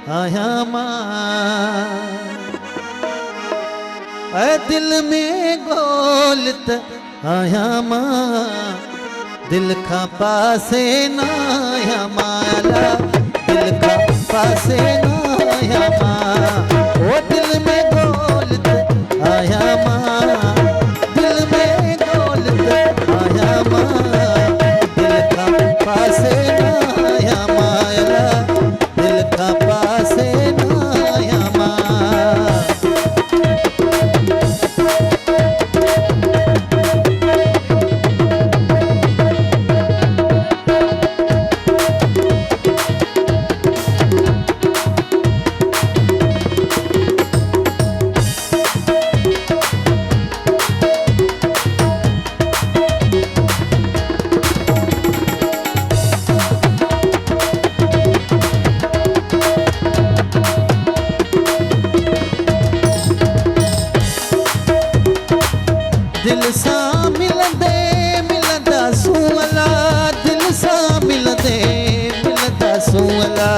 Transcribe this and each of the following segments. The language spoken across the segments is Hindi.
आया मां ऐ दिल में गोलत आया मां दिल का पासे ना आया माला दिल का पासे ना आया मां ओ दिल में गोलत आया मां दिल में गोलत आया मां दिल का पासे ना आया माला दिल का पासे ना आया मां दिल सा मिलंदा सुअला दिल सा मिलंदा सुअला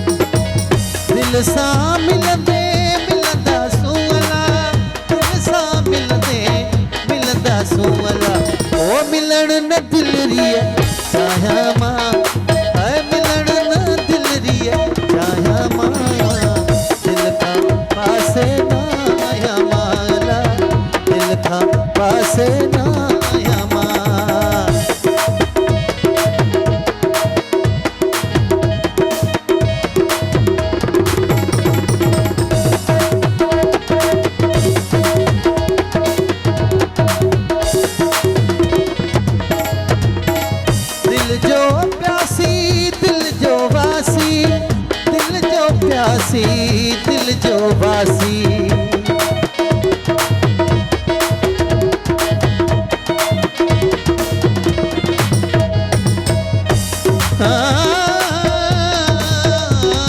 दिल सा मिलंदा सुअला दिल सा मिलंदा सुअला ओ मिलण न दिल रिए चाहा मां ऐ मिलण न दिल रिए चाहा मां दिल का पासे ना आया माला दिल का पासे ना आया मां दिल जो प्यासी दिल जो वासी दिल जो प्यासी दिल जो वासी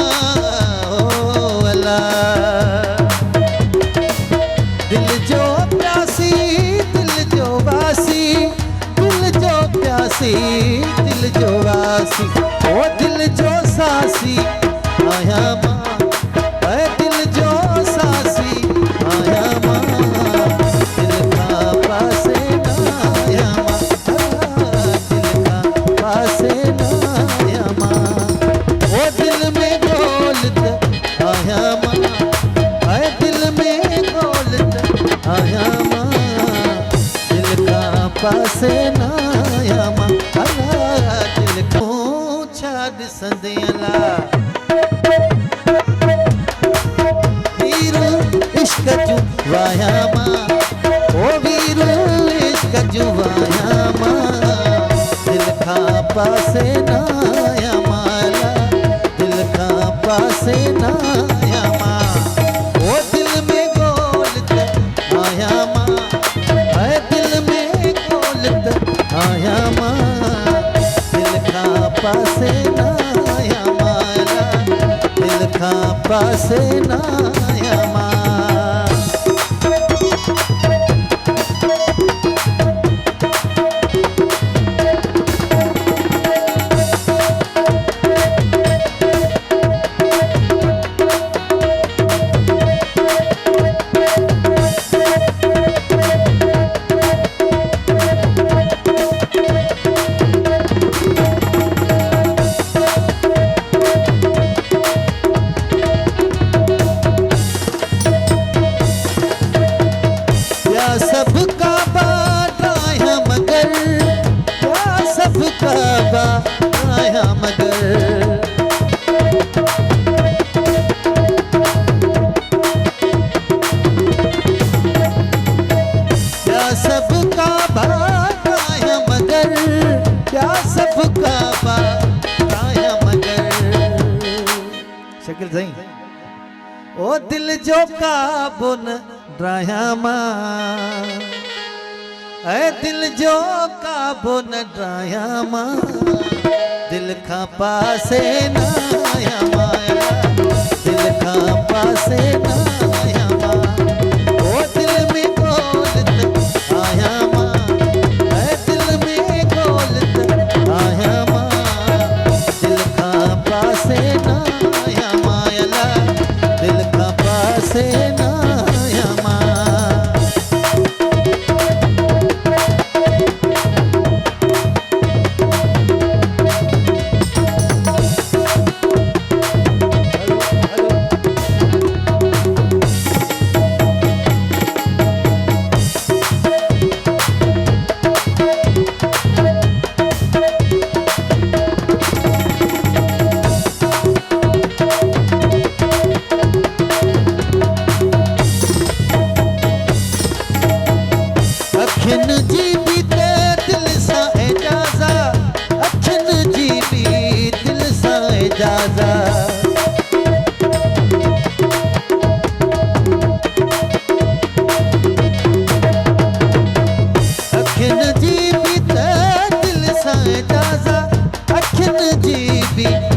ओ अल्लाह दिल जो प्यासी दिल जो वासी दिल जो प्यासी दिल जो वासी ओ दिल जो सासी आया मां ऐ दिल जो सासी आया मां दिल का पासे ना आया मां दिल का पासे ना आया मां ओ दिल में गोलत आया मां ऐ दिल में गोलत आया मां दिल का पासे ना आया मां दिल को छाड़ संदियला वीरू इश्क जुवाया मां ओ वीरू इश्क जुवाया मां दिल का पासे ना आया माला दिल का पासे ना आया मां ओ दिल में गोलत आया मां ऐ दिल में गोलत आया मां दिल का पासे ना आया माला दिल का पासे ना आया मां सबका बाया मगर क्या सबका बाया मगर क्या सबका बाया मगर क्या सबका बाया मगर शकील सही ओ दिल जो काबुन ड्राया मां ऐ दिल जो काबू न ड्राया मां दिल का पासे ना आया माया दिल का पासे ना आया मां ओ दिल में गोलत आया मां ऐ दिल खिन जी बि